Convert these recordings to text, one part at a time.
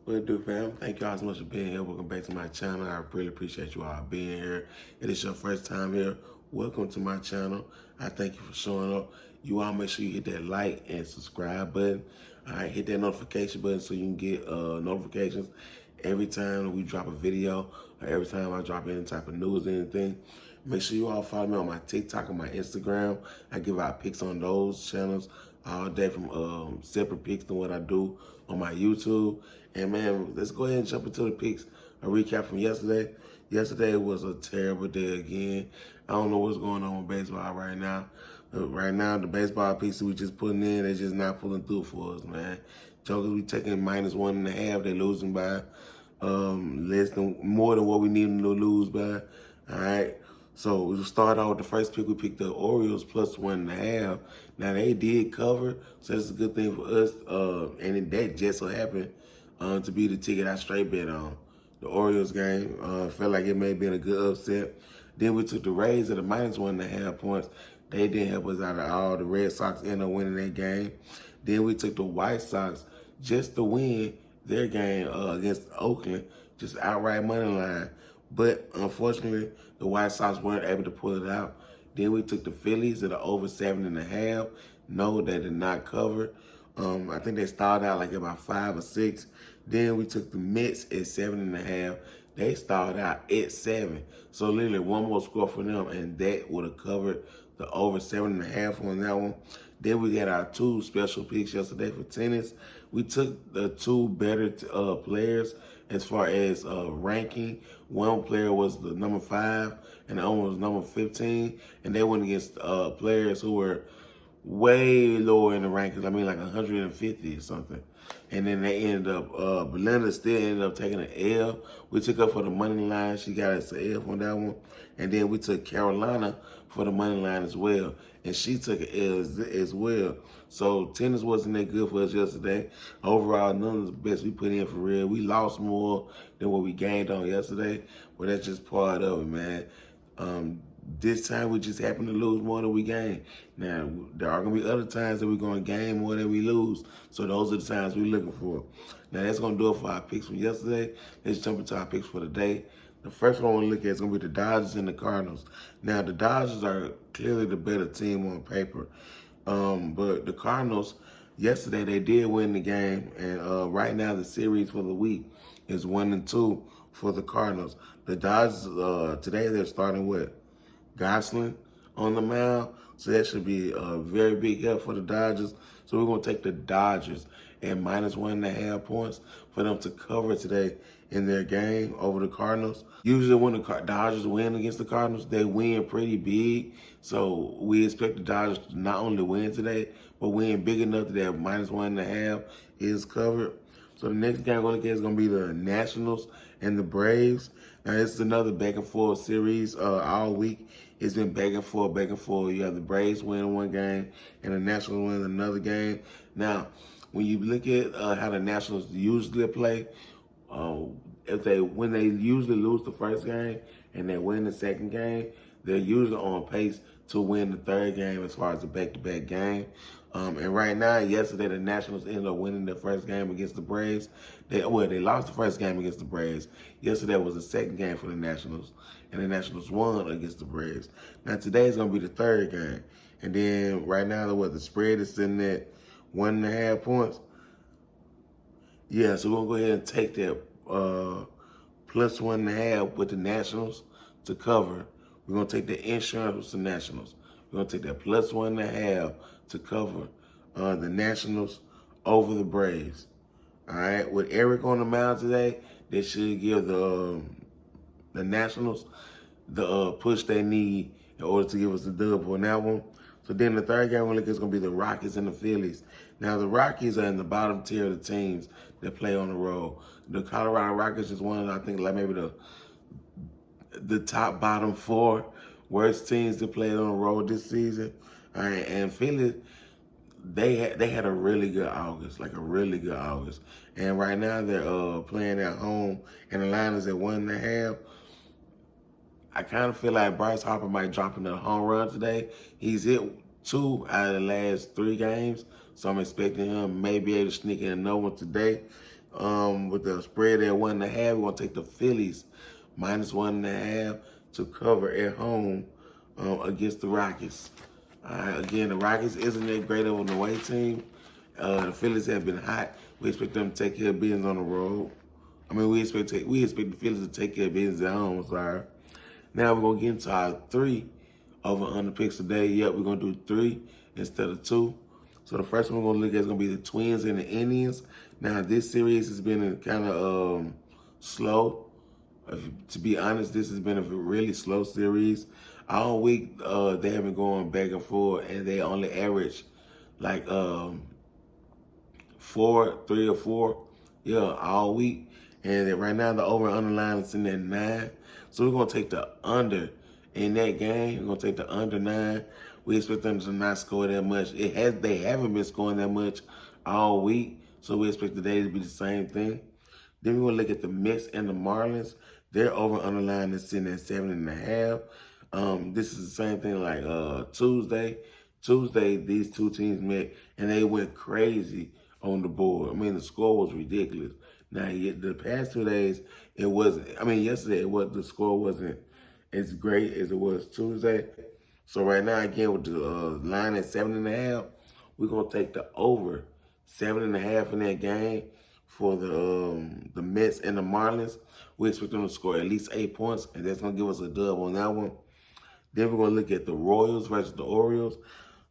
What it do, fam? Thank y'all so much for being here. Welcome back to my channel. I really appreciate you all being here. If it's your first time here, welcome to my channel. I thank you for showing up. You all make sure you hit that like and subscribe button. All right, hit that notification button so you can get notifications every time we drop a video or every time I drop any type of news or anything. Make sure you all follow me on my TikTok and my Instagram. I give out pics on those channels all day from separate pics than what I do on my YouTube. And man, let's go ahead and jump into the picks. A recap from yesterday. Yesterday was a terrible day again. I don't know what's going on with baseball right now. Right now, the baseball picks that we just putting in, they're just not pulling through for us, man. Jokers, we taking -1.5. They're losing by more than what we need them to lose by. All right. So we'll start out with the first pick. We picked the Orioles +1.5. Now they did cover, so that's a good thing for us. And that just so happened to be the ticket I straight bet on. The Orioles game felt like it may have been a good upset. Then we took the Rays at a -1.5 points. They didn't help us out at all. The Red Sox ended up winning that game. Then we took the White Sox just to win their game against Oakland, just outright money line. But unfortunately, the White Sox weren't able to pull it out. Then we took the Phillies at over 7.5. No, they did not cover. I think they started out like about 5 or 6. Then we took the Mets at 7.5. They started out at 7. So literally one more score for them, and that would have covered the over 7.5 on that one. Then we got our 2 special picks yesterday for tennis. We took the 2 better players as far as ranking. One player was the number 5, and the other one was number 15. And they went against players who were way lower in the rankings. I mean, like 150 or something. And then they ended up, Belinda still ended up taking an L. We took her for the money line. She got us an F on that one. And then we took Carolina for the money line as well. And she took an L as well. So tennis wasn't that good for us yesterday. Overall, none of the best we put in for real. We lost more than what we gained on yesterday. But that's just part of it, man. This time we just happen to lose more than we gain. Now, there are going to be other times that we're going to gain more than we lose. So those are the times we're looking for. Now, that's going to do it for our picks from yesterday. Let's jump into our picks for the day. The first one I want to look at is going to be the Dodgers and the Cardinals. Now, the Dodgers are clearly the better team on paper. But the Cardinals, yesterday they did win the game. And right now the series for the week is 1-2 for the Cardinals. The Dodgers, today they're starting with Gosselin on the mound. So that should be a very big help for the Dodgers. So we're going to take the Dodgers at -1.5 points for them to cover today in their game over the Cardinals. Usually when the Dodgers win against the Cardinals, they win pretty big. So we expect the Dodgers to not only win today, but win big enough that -1.5 is covered. So the next game we're going to look at is going to be the Nationals and the Braves. Now, this is another back and forth series all week. It's been back and forth, back and forth. You have the Braves winning one game and the Nationals winning another game. Now, when you look at how the Nationals usually play, when they usually lose the first game and they win the second game, they're usually on pace to win the third game as far as the back-to-back game. And right now, yesterday, the Nationals ended up winning their first game against the Braves. They lost the first game against the Braves. Yesterday was the second game for the Nationals, and the Nationals won against the Braves. Now, today is going to be the third game. And then right now, the spread is sitting at 1.5 points. Yeah, so we're going to go ahead and take that +1.5 with the Nationals to cover. We're going to take the insurance with the Nationals. We're going to take that +1.5 to cover the Nationals over the Braves. All right, with Eric on the mound today, they should give the Nationals the push they need in order to give us the dub on that one. So then the third game we're looking at is going to be the Rockies and the Phillies. Now, the Rockies are in the bottom tier of the teams that play on the road. The Colorado Rockies is one of, I think, like maybe the top bottom 4 worst teams to play on the road this season. And Philly, they had a really good August, like a really good August. And right now they're playing at home, and the line is at 1.5. I kind of feel like Bryce Harper might drop another home run today. He's hit 2 out of the last 3 games, so I'm expecting him maybe able to sneak in another one today. with the spread at 1.5. We're gonna take the Phillies -1.5 to cover at home against the Rockets. Again, the Rockets isn't that great of an away team. The Phillies have been hot. We expect them to take care of business on the road. I mean, we expect the Phillies to take care of business at home. Sorry. Now we're gonna get into our 3 over under picks today. Yep, we're gonna do 3 instead of 2. So the first one we're gonna look at is gonna be the Twins and the Indians. Now this series has been kind of slow. To be honest, this has been a really slow series. All week they have been going back and forth, and they only average like 3 or 4, yeah, all week. And right now the over and under line is in at 9. So we're gonna take the under in that game. We're gonna take the under 9. We expect them to not score that much. They haven't been scoring that much all week, so we expect today to be the same thing. Then we're gonna look at the Mets and the Marlins. Their over under line is sitting at 7.5. This is the same thing like Tuesday. Tuesday, these two teams met and they went crazy on the board. I mean, the score was ridiculous. Now, the past 2 days, it wasn't. I mean, yesterday, the score wasn't as great as it was Tuesday. So right now, again, with the line at 7.5, we're gonna take the over 7.5 in that game for the Mets and the Marlins. We expect them to score at least 8 points, and that's gonna give us a dub on that one. Then we're gonna look at the Royals versus the Orioles.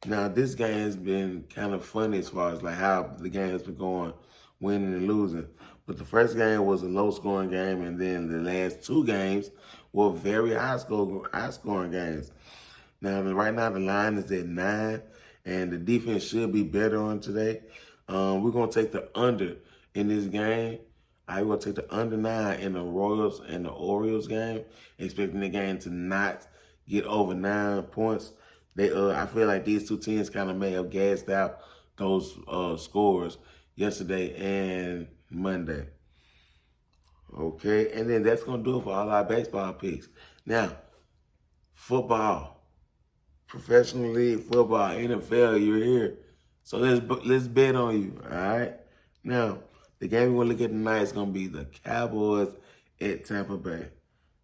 Now this game has been kind of funny as far as like how the game has been going, winning and losing. But the first game was a low scoring game, and then the last 2 games were very high scoring games. Now right now the line is at 9, and the defense should be better on today. We're gonna take the under in this game. I will take the under 9 in the Royals and the Orioles game, expecting the game to not get over 9 points. I feel like these 2 teams kind of may have gassed out those scores yesterday and Monday. Okay, and then that's gonna do it for all our baseball picks. Now, football, professional league football, NFL, you're here. So let's bet on you. All right. Now, the game we're gonna look at tonight is gonna be the Cowboys at Tampa Bay.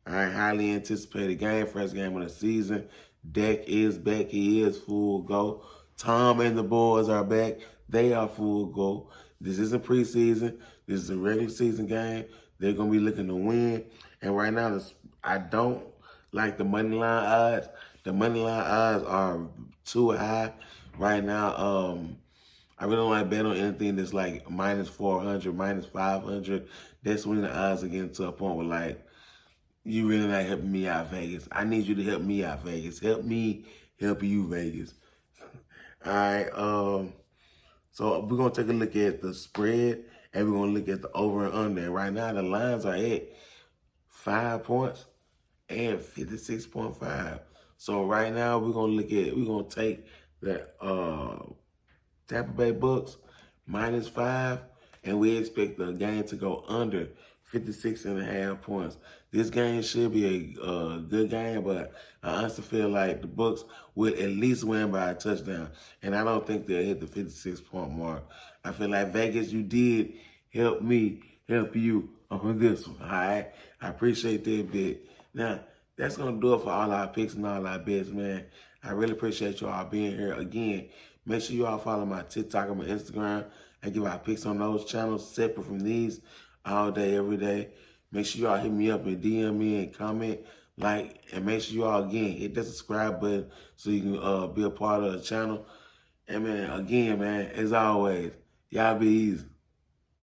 All right, highly anticipated game, first game of the season. Dak is back. He is full go. Tom and the boys are back. They are full go. This isn't preseason. This is a regular season game. They're going to be looking to win. And right now, I don't like the money line odds. The money line odds are too high right now. I really don't like betting on anything that's like -400, -500. That's when the odds are getting to a point where like, you really not helping me out, Vegas. I need you to help me out, Vegas. Help me help you, Vegas. All right. So we're gonna take a look at the spread, and we're gonna look at the over and under. And right now, the lines are at 5 points and 56.5. So right now, we're gonna take the Tampa Bay Bucks -5, and we expect the game to go under 56.5 points. This game should be a good game, but I honestly feel like the Bucks will at least win by a touchdown, and I don't think they'll hit the 56-point mark. I feel like Vegas, you did help me help you on this one. All right, I appreciate that bit. Now that's gonna do it for all our picks and all our bets, man. I really appreciate you all being here again. Make sure you all follow my TikTok and my Instagram and give our picks on those channels separate from these all day, every day. Make sure you all hit me up and DM me and comment, like, and make sure you all, again, hit that subscribe button so you can be a part of the channel. And, man, again, man, as always, y'all be easy.